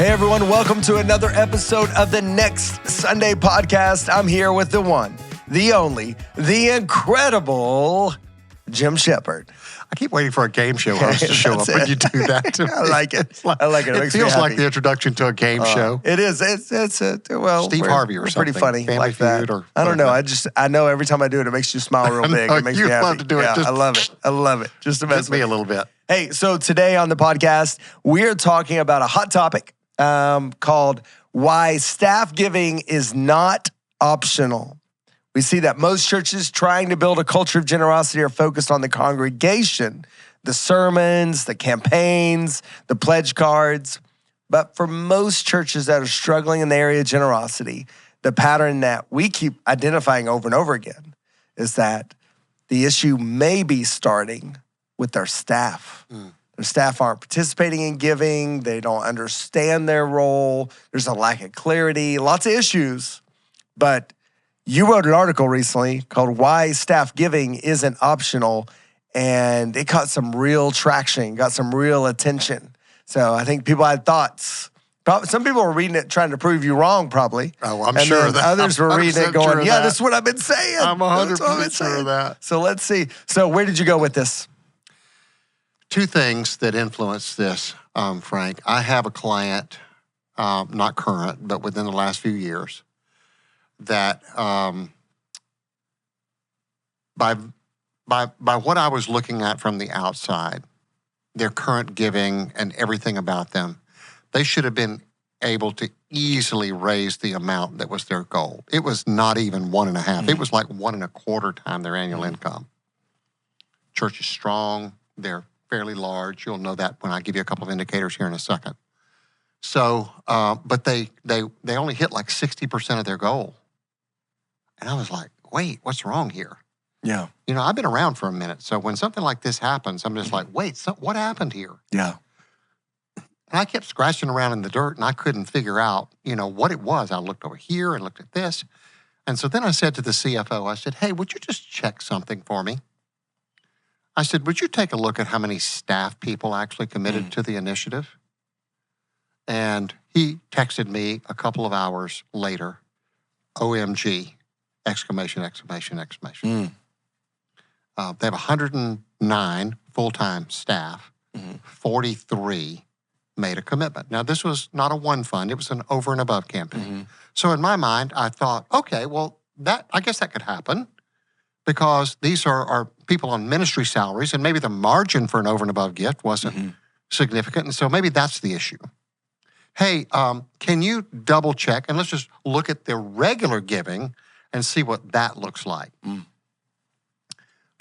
Hey everyone, welcome to another episode of the Next Sunday podcast. I'm here with the one, the only, the incredible Jim Sheppard. I keep waiting for a game show host to show up when you do that to me. I like it. I like it. It feels like the introduction to a game show. It is. It's Steve Harvey or something. Pretty funny. Family like that. Feud or I don't know. I know every time I do it, it makes you smile real big. It makes me happy. Love to do it. Yeah, Just, I love it. I love it. Just to mess with me a little bit. Hey, so today on the podcast, we're talking about a hot topic called Why Staff Giving is Not Optional. We see that most churches trying to build a culture of generosity are focused on the congregation, the sermons, the campaigns, the pledge cards. But for most churches that are struggling in the area of generosity, the pattern that we keep identifying over and over again is that the issue may be starting with their staff. Their staff aren't participating in giving. They don't understand their role. There's a lack of clarity, lots of issues. But you wrote an article recently called Why Staff Giving Isn't Optional, and it caught some real traction, got some real attention. So I think people had thoughts. Some people were reading it trying to prove you wrong, probably. Oh, I'm sure of that. Others were reading it going, yeah, this is what I've been saying. I'm 100% sure of that. So let's see. So where did you go with this? Two things that influence this, Frank. I have a client, not current, but within the last few years, that by what I was looking at from the outside, their current giving and everything about them, they should have been able to easily raise the amount that was their goal. It was not even 1.5. It was like 1.25 times their annual income. Church is strong. They're fairly large. You'll know that when I give you a couple of indicators here in a second. So, but they only hit like 60% of their goal. And I was like, wait, what's wrong here? Yeah. You know, I've been around for a minute. So when something like this happens, I'm just like, wait, what happened here? Yeah. And I kept scratching around in the dirt and I couldn't figure out, what it was. I looked over here and looked at this. And so then I said to the CFO, I said, hey, would you just check something for me? I said, would you take a look at how many staff people actually committed to the initiative? And he texted me a couple of hours later, OMG, exclamation, exclamation, exclamation. They have 109 full-time staff. 43 made a commitment. Now, this was not a one fund. It was an over and above campaign. So in my mind, I thought, okay, well, I guess that could happen because these are people on ministry salaries and maybe the margin for an over and above gift wasn't significant. And so maybe that's the issue. Hey, can you double check and let's just look at the regular giving and see what that looks like.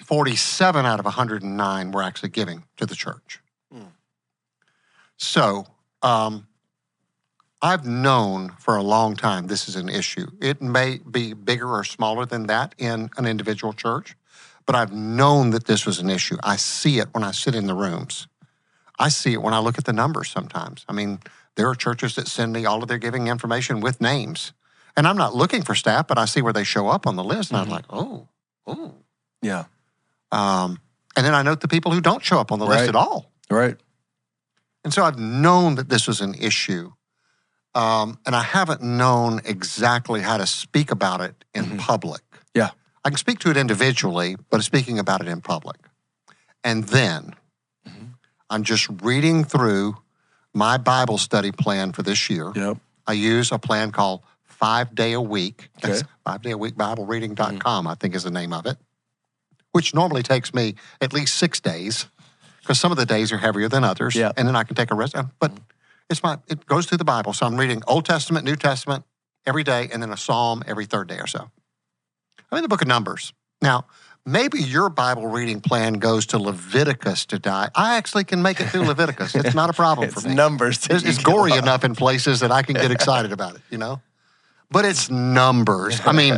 47 out of 109 were actually giving to the church. So I've known for a long time this is an issue. It may be bigger or smaller than that in an individual church, but I've known that this was an issue. I see it when I sit in the rooms. I see it when I look at the numbers sometimes. I mean, there are churches that send me all of their giving information with names. And I'm not looking for staff, but I see where they show up on the list. And I'm like, oh. Yeah. And then I note the people who don't show up on the list at all. Right. And so I've known that this was an issue. And I haven't known exactly how to speak about it in public. Yeah. I can speak to it individually, but speaking about it in public. And then I'm just reading through my Bible study plan for this year. Yep. I use a plan called 5 Day a Week. Okay. That's 5dayawekbiblereading.com, I think is the name of it, which normally takes me at least 6 days because some of the days are heavier than others. Yeah. And then I can take a rest. But it goes through the Bible. So I'm reading Old Testament, New Testament every day, and then a psalm every third day or so. I'm in the book of Numbers. Now, maybe your Bible reading plan goes to Leviticus to die. I actually can make it through Leviticus. It's not a problem for me. Numbers. It's gory enough in places that I can get excited about it, But it's numbers. I mean,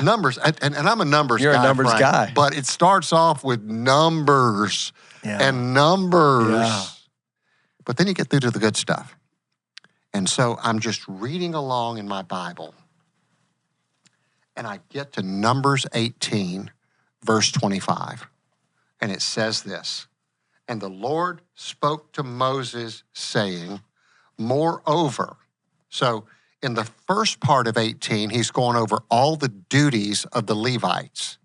numbers. And I'm a numbers guy. You're a numbers guy. But it starts off with numbers and numbers. Yeah. But then you get through to the good stuff. And so I'm just reading along in my Bible. And I get to Numbers 18, verse 25. And it says this, and the Lord spoke to Moses, saying, Moreover. So in the first part of 18, he's going over all the duties of the Levites.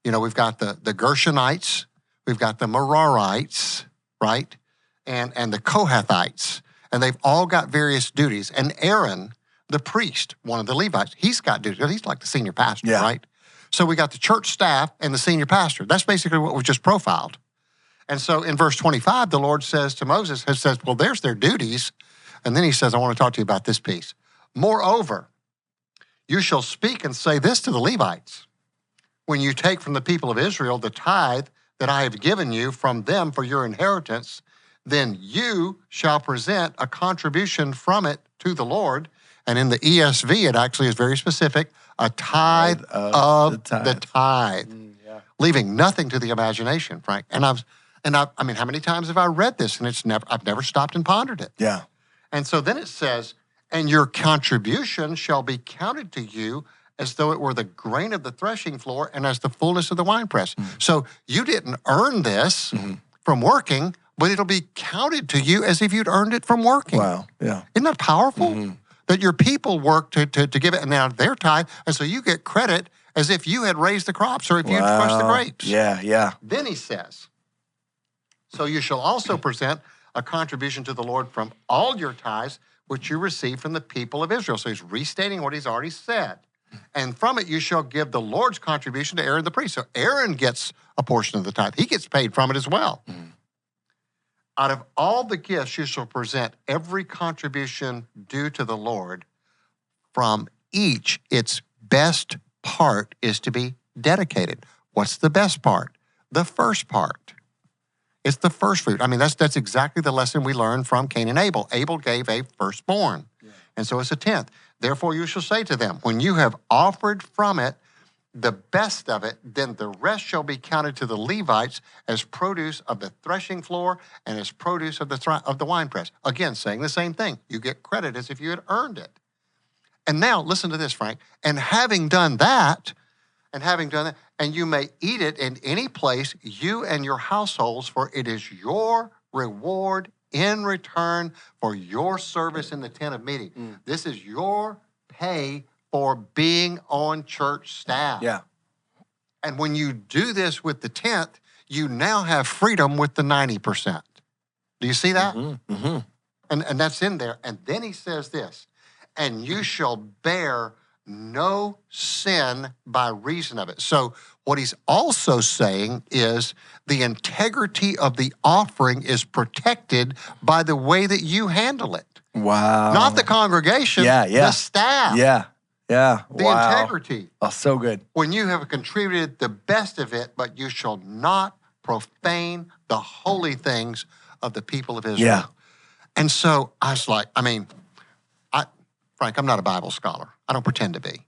You know, we've got the Gershonites, we've got the Merarites, right? And the Kohathites. And they've all got various duties. And Aaron, the priest, one of the Levites, he's got duties. He's like the senior pastor, right? So we got the church staff and the senior pastor. That's basically what we just profiled. And so in verse 25, the Lord says to Moses, well, there's their duties. And then he says, I want to talk to you about this piece. Moreover, you shall speak and say this to the Levites. When you take from the people of Israel the tithe that I have given you from them for your inheritance, then you shall present a contribution from it to the Lord. And in the ESV, it actually is very specific, a tithe of the tithe. Leaving nothing to the imagination, Frank. And I mean, how many times have I read this? And I've never stopped and pondered it. Yeah. And so then it says, and your contribution shall be counted to you as though it were the grain of the threshing floor and as the fullness of the winepress. So you didn't earn this from working, but it'll be counted to you as if you'd earned it from working. Wow. Yeah. Isn't that powerful? That your people work to give it, and now their tithe, and so you get credit as if you had raised the crops or if you'd crushed the grapes. Yeah, yeah. Then he says, so you shall also present a contribution to the Lord from all your tithes, which you receive from the people of Israel. So he's restating what he's already said. And from it you shall give the Lord's contribution to Aaron the priest. So Aaron gets a portion of the tithe. He gets paid from it as well. Out of all the gifts you shall present every contribution due to the Lord. From each, its best part is to be dedicated. What's the best part? The first part. It's the first fruit. I mean, that's exactly the lesson we learned from Cain and Abel. Abel gave a firstborn, and so it's a tenth. Therefore you shall say to them, when you have offered from it the best of it, then the rest shall be counted to the Levites as produce of the threshing floor and as produce of the winepress. Again, saying the same thing. You get credit as if you had earned it. And now, listen to this, Frank. And having done that, and you may eat it in any place, you and your households, for it is your reward in return for your service in the tent of meeting. This is your pay for being on church staff. Yeah. And when you do this with the 10th, you now have freedom with the 90%. Do you see that? And that's in there. And then he says this, and you shall bear no sin by reason of it. So what he's also saying is the integrity of the offering is protected by the way that you handle it. Wow. Not the congregation, the staff. Yeah. The integrity. Oh, so good. When you have contributed the best of it, but you shall not profane the holy things of the people of Israel. Yeah. And so I was like, Frank, I'm not a Bible scholar. I don't pretend to be.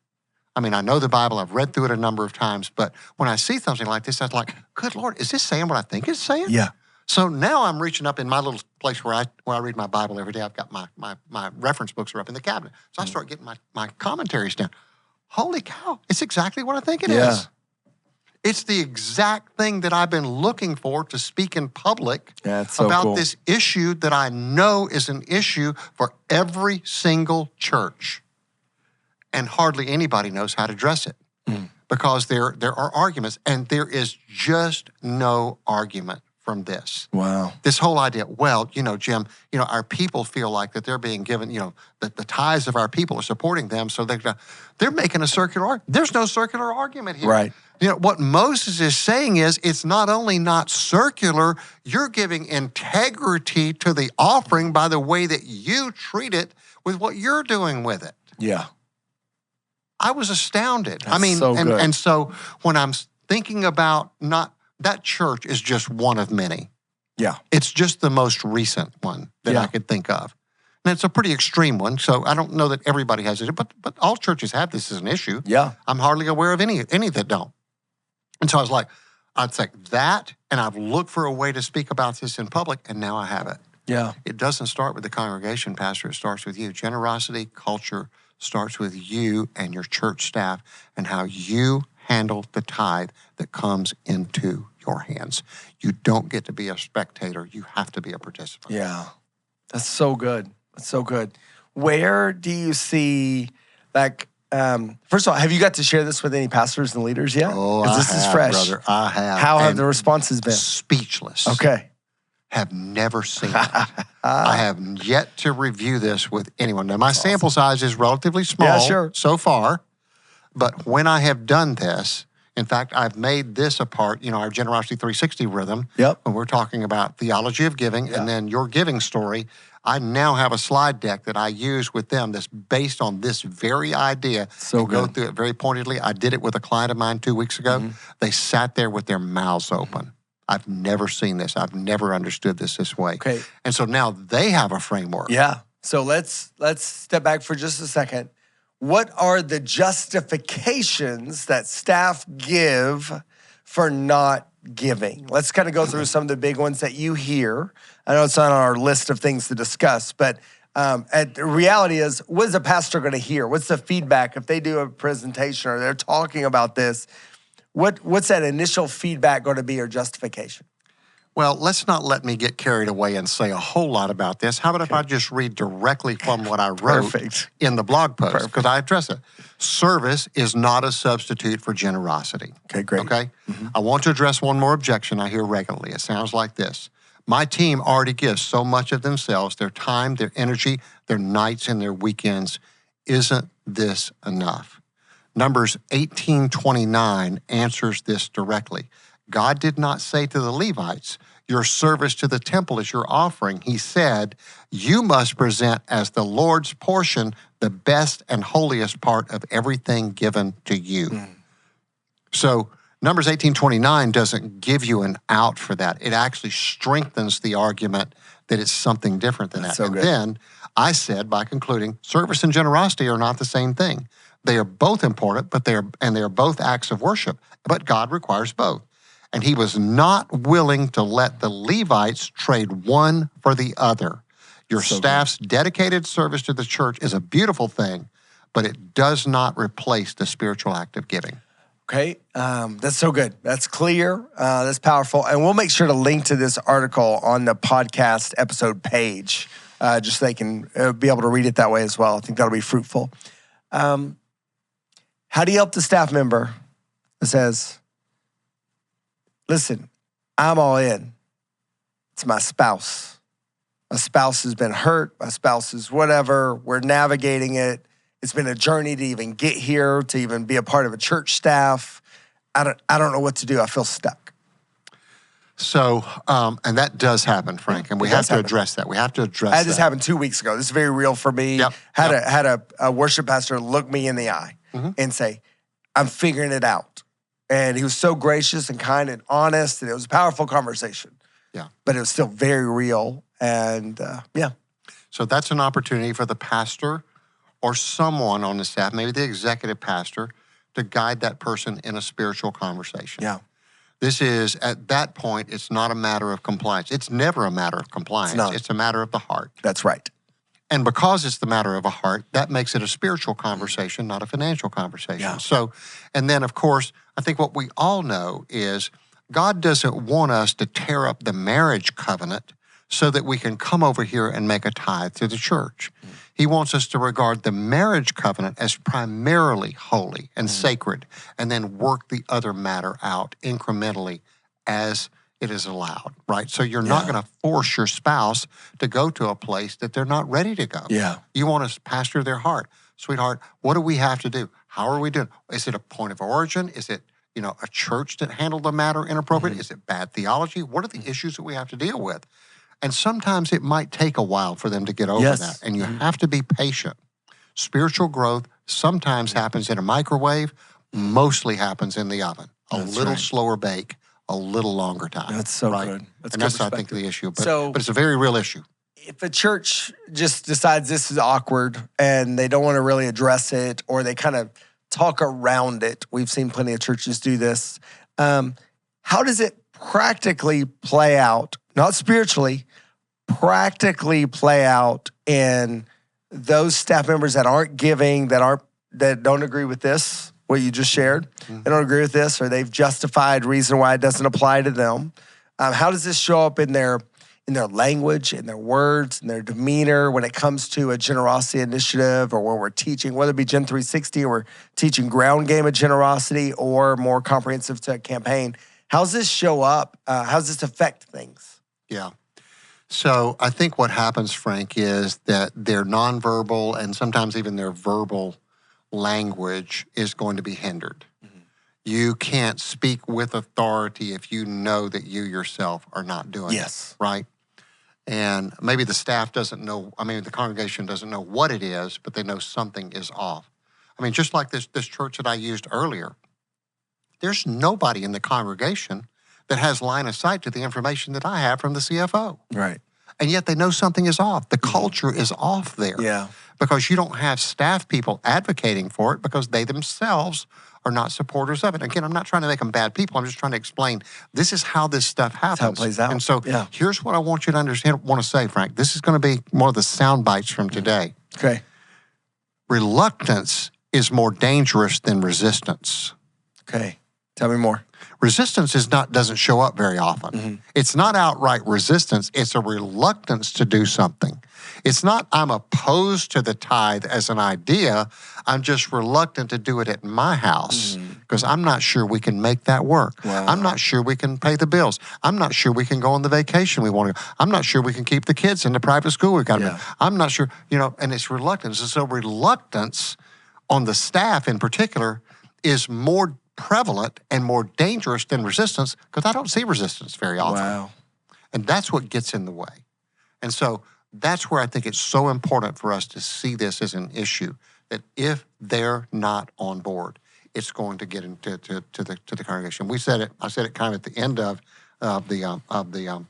I mean, I know the Bible. I've read through it a number of times. But when I see something like this, I was like, good Lord, is this saying what I think it's saying? Yeah. So now I'm reaching up in my little place where I read my Bible every day. I've got my reference books are up in the cabinet. So I start getting my commentaries down. Holy cow, it's exactly what I think it is. It's the exact thing that I've been looking for to speak in public about this issue that I know is an issue for every single church. And hardly anybody knows how to address it because there are arguments, and there is just no argument from this. Wow. This whole idea, well, Jim, our people feel like that they're being given, that the tithes of our people are supporting them, so they're making a circular argument. There's no circular argument here. Right. What Moses is saying is it's not only not circular, you're giving integrity to the offering by the way that you treat it with what you're doing with it. Yeah. I was astounded. That's so good. And so when I'm thinking about that church is just one of many. Yeah. It's just the most recent one that I could think of. And it's a pretty extreme one, so I don't know that everybody has it, but all churches have this as an issue. Yeah. I'm hardly aware of any that don't. And so I was like, I'd say that, and I've looked for a way to speak about this in public, and now I have it. Yeah. It doesn't start with the congregation, Pastor. It starts with you. Generosity, culture starts with you and your church staff and how you handle the tithe that comes into your hands. You don't get to be a spectator. You have to be a participant. Yeah. That's so good. That's so good. Where do you see, like, first of all, have you got to share this with any pastors and leaders yet? Oh, 'Cause I this have, is fresh. brother. I have. How have And the responses been? Speechless. Okay. Have never seen it. I have yet to review this with anyone. Now, my sample size is relatively small so far, but when I have done this, in fact, I've made this a part, our Generosity 360 rhythm, when we're talking about theology of giving and then your giving story. I now have a slide deck that I use with them that's based on this very idea. So go through it very pointedly. I did it with a client of mine 2 weeks ago. They sat there with their mouths open. I've never seen this. I've never understood this way. Okay. And so now they have a framework. Yeah. So let's step back for just a second. What are the justifications that staff give for not giving? Let's kind of go through some of the big ones that you hear. I know it's not on our list of things to discuss, but the reality is, what is a pastor going to hear? What's the feedback if they do a presentation or they're talking about this? What's that initial feedback going to be or justification? Well, let's not let me get carried away and say a whole lot about this. How about if I just read directly from what I wrote in the blog post? Because I address it. Service is not a substitute for generosity. Okay, great. Okay? I want to address one more objection I hear regularly. It sounds like this. My team already gives so much of themselves, their time, their energy, their nights, and their weekends. Isn't this enough? Numbers 18:29 answers this directly. God did not say to the Levites, your service to the temple is your offering. He said, you must present as the Lord's portion the best and holiest part of everything given to you. So Numbers 18:29 doesn't give you an out for that. It actually strengthens the argument that it's something different than that. So and good. then I said, by concluding, service and generosity are not the same thing. They are both important, but they are both acts of worship. But God requires both. And he was not willing to let the Levites trade one for the other. Your staff's dedicated service to the church is a beautiful thing, but it does not replace the spiritual act of giving. Okay, that's so good. That's clear. That's powerful. And we'll make sure to link to this article on the podcast episode page, just so they can be able to read it that way as well. I think that'll be fruitful. How do you help the staff member that says, listen, I'm all in. It's my spouse. My spouse has been hurt. My spouse is whatever. We're navigating it. It's been a journey to even get here, to even be a part of a church staff. I don't know what to do. I feel stuck. So, and that does happen, Frank, and we have to address that. We have to address that. This happened 2 weeks ago. This is very real for me. Had a worship pastor look me in the eye and say, I'm figuring it out. And he was so gracious and kind and honest, and it was a powerful conversation. Yeah. But it was still very real. And So that's an opportunity for the pastor or someone on the staff, maybe the executive pastor, to guide that person in a spiritual conversation. Yeah. This is, at that point, it's not a matter of compliance. It's never a matter of compliance. It's a matter of the heart. That's right. And because it's the matter of a heart, that makes it a spiritual conversation, not a financial conversation. Yeah. So, and then, of course, I think what we all know is God doesn't want us to tear up the marriage covenant so that we can come over here and make a tithe to the church. He wants us to regard the marriage covenant as primarily holy and sacred, and then work the other matter out incrementally as it is allowed, right? So you're not going to force your spouse to go to a place that they're not ready to go. Yeah. You want to pastor their heart. Sweetheart, what do we have to do? How are we doing? Is it a point of origin? Is it, a church that handled the matter inappropriate? Is it bad theology? What are the issues that we have to deal with? And sometimes it might take a while for them to get over that. And you have to be patient. Spiritual growth sometimes happens in a microwave, mostly happens in the oven. A little slower bake, a little longer time. That's so good. That's I think, the issue. But it's a very real issue. If a church just decides this is awkward and they don't want to really address it, or they kind of talk around it, we've seen plenty of churches do this. How does it practically play out, not spiritually, practically play out in those staff members that aren't giving, that don't agree with this, what you just shared? They don't agree with this, or they've justified reason why it doesn't apply to them. How does this show up in their in their language, in their words, in their demeanor when it comes to a generosity initiative, or when we're teaching, whether it be Gen 360 or we're teaching ground game of generosity or more comprehensive to a campaign? How's this show up? How's this affect things? Yeah. So I think what happens, Frank, is that their nonverbal and sometimes even their verbal language is going to be hindered. You can't speak with authority if you know that you yourself are not doing it, right? And maybe the staff doesn't know, the congregation doesn't know what it is, but they know something is off. Just like this church that I used earlier, there's nobody in the congregation that has line of sight to the information that I have from the CFO. Right. And yet they know something is off. The culture is off there. Yeah. Because you don't have staff people advocating for it because they themselves are not supporters of it. Again, I'm not trying to make them bad people. I'm just trying to explain this is how this stuff happens. That's how it plays out. And so here's what I want you to understand, want to say, Frank. This is going to be one of the sound bites from today. Okay. Reluctance is more dangerous than resistance. Okay. Tell me more. Resistance doesn't show up very often. It's not outright resistance. It's a reluctance to do something. It's not I'm opposed to the tithe as an idea. I'm just reluctant to do it at my house because I'm not sure we can make that work. Wow. I'm not sure we can pay the bills. I'm not sure we can go on the vacation we want to go. I'm not sure we can keep the kids in the private school we've got to be. I'm not sure, and it's reluctance. And so reluctance on the staff in particular is more prevalent and more dangerous than resistance because I don't see resistance very often. Wow. And that's what gets in the way. And so that's where I think it's so important for us to see this as an issue, that if they're not on board, it's going to get into the congregation. We said it. I said it kind of at the end of the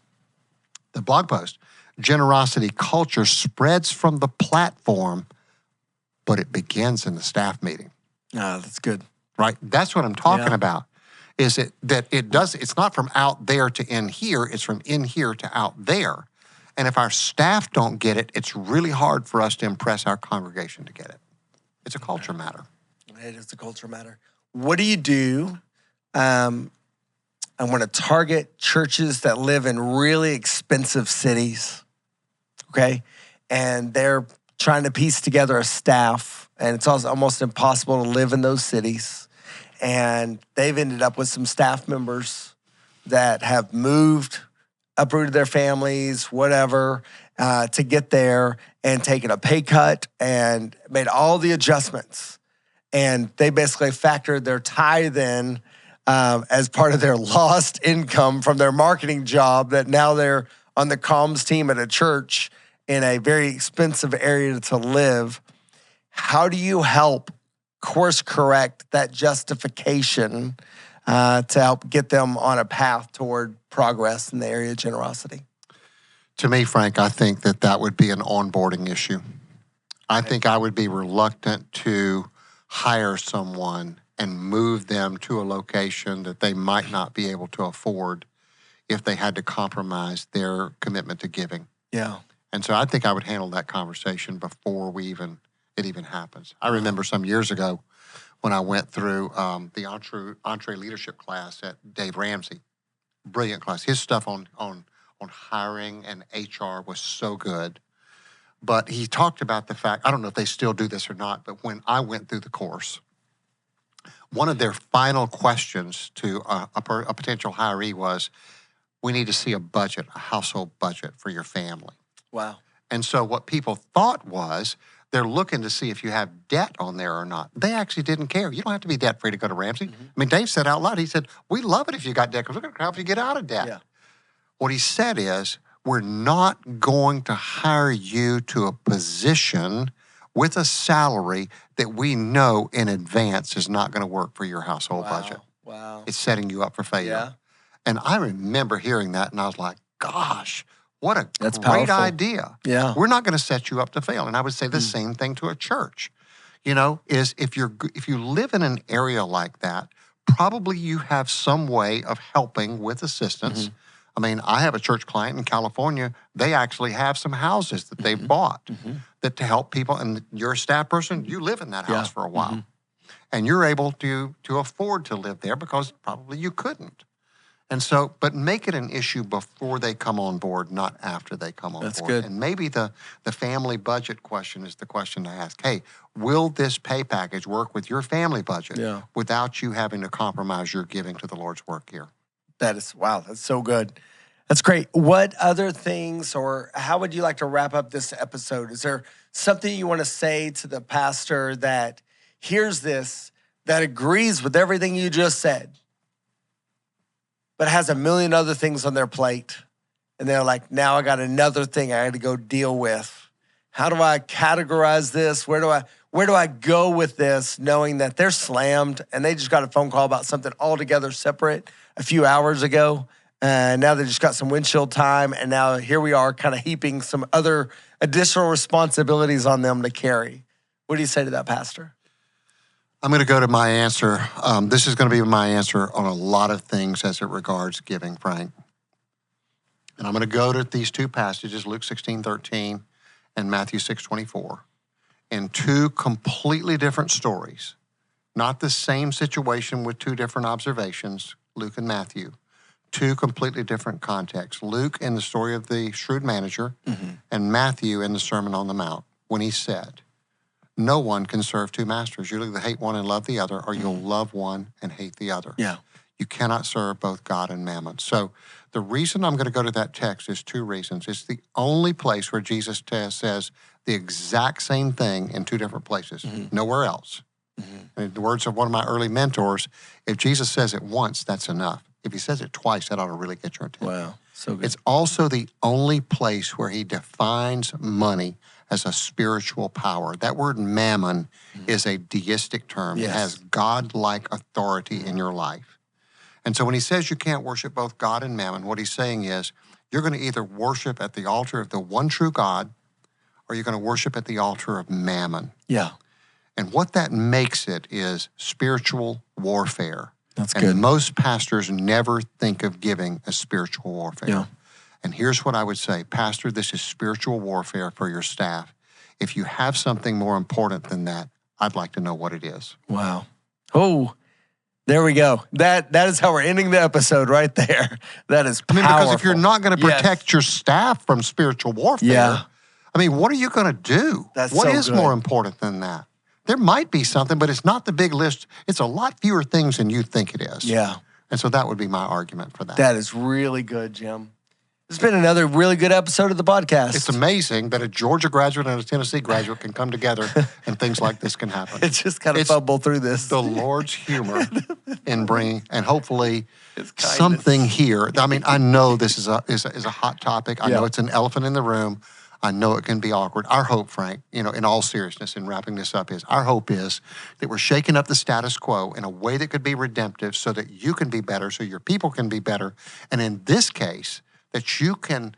blog post. Generosity culture spreads from the platform, but it begins in the staff meeting. That's good. Right? That's what I'm talking about. Is it's not from out there to in here, it's from in here to out there. And if our staff don't get it, it's really hard for us to impress our congregation to get it. It's a culture matter. It is a culture matter. What do you do? I want to target churches that live in really expensive cities, okay? And they're trying to piece together a staff, and it's also almost impossible to live in those cities. And they've ended up with some staff members that have moved, uprooted their families, whatever, to get there and taken a pay cut and made all the adjustments. And they basically factored their tithe in as part of their lost income from their marketing job, that now they're on the comms team at a church in a very expensive area to live. How do you help course correct that justification to help get them on a path toward progress in the area of generosity? To me, Frank, I think that would be an onboarding issue. I think I would be reluctant to hire someone and move them to a location that they might not be able to afford if they had to compromise their commitment to giving. Yeah. And so I think I would handle that conversation before it even happens. I remember some years ago when I went through the entree leadership class at Dave Ramsey. Brilliant class. His stuff on hiring and HR was so good. But he talked about the fact, I don't know if they still do this or not, but when I went through the course, one of their final questions to a potential hiree was, we need to see a budget, a household budget for your family. Wow. And so what people thought was, they're looking to see if you have debt on there or not. They actually didn't care. You don't have to be debt-free to go to Ramsey. Dave said out loud, he said, we love it if you got debt because we're going to help you get out of debt. Yeah. What he said is, we're not going to hire you to a position with a salary that we know in advance is not going to work for your household budget. Wow. It's setting you up for failure. Yeah. And I remember hearing that, and I was like, gosh, what a That's great powerful. idea. Yeah. We're not going to set you up to fail. And I would say the same thing to a church. Is if you live in an area like that, probably you have some way of helping with assistance. I have a church client in California. They actually have some houses that they've bought that to help people. And you're a staff person, you live in that house for a while. And you're able to afford to live there because probably you couldn't. And so, but make it an issue before they come on board, not after they come on That's board. good. And maybe the family budget question is the question to ask. Hey, will this pay package work with your family budget without you having to compromise your giving to the Lord's work here? Wow, that's so good. That's great. What other things, or how would you like to wrap up this episode? Is there something you want to say to the pastor that hears this, that agrees with everything you just said, but has a million other things on their plate, and they're like, now I got another thing I got to go deal with. How do I categorize this? Where do I go with this, knowing that they're slammed and they just got a phone call about something altogether separate a few hours ago, and now they just got some windshield time, and now here we are kind of heaping some other additional responsibilities on them to carry. What do you say to that, Pastor? I'm going to go to my answer. This is going to be my answer on a lot of things as it regards giving, Frank. And I'm going to go to these two passages, Luke 16:13 and Matthew 6:24, in two completely different stories. Not the same situation with two different observations, Luke and Matthew. Two completely different contexts. Luke in the story of the shrewd manager, and Matthew in the Sermon on the Mount, when he said, no one can serve two masters. You'll either hate one and love the other, or you'll love one and hate the other. Yeah. You cannot serve both God and mammon. So the reason I'm going to go to that text is two reasons. It's the only place where Jesus says the exact same thing in two different places, nowhere else. In the words of one of my early mentors, if Jesus says it once, that's enough. If he says it twice, that ought to really get your attention. Wow, so good. It's also the only place where he defines money as a spiritual power. That word mammon is a deistic term. Yes. It has God-like authority in your life. And so when he says you can't worship both God and mammon, what he's saying is you're going to either worship at the altar of the one true God, or you're going to worship at the altar of mammon. Yeah. And what that makes it is spiritual warfare. That's and good. Most pastors never think of giving as spiritual warfare. Yeah. And here's what I would say, Pastor, this is spiritual warfare for your staff. If you have something more important than that, I'd like to know what it is. Wow. Oh, there we go. That is how we're ending the episode right there. That is powerful. Because if you're not going to protect your staff from spiritual warfare, what are you going to do? What is more important than that? There might be something, but it's not the big list. It's a lot fewer things than you think it is. Yeah. And so that would be my argument for that. That is really good, Jim. It's been another really good episode of the podcast. It's amazing that a Georgia graduate and a Tennessee graduate can come together and things like this can happen. It's just kind of fumble through this. The Lord's humor in bringing, and hopefully something here. I know this is a hot topic. I know it's an elephant in the room. I know it can be awkward. Our hope, Frank, in all seriousness, in wrapping this up, our hope is that we're shaking up the status quo in a way that could be redemptive so that you can be better, so your people can be better. And in this case, that you can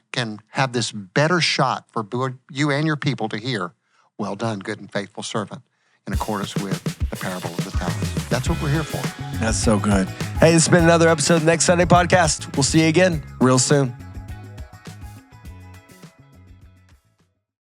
have this better shot for you and your people to hear, well done, good and faithful servant, in accordance with the parable of the talents. That's what we're here for. That's so good. Hey, this has been another episode of the Next Sunday Podcast. We'll see you again real soon.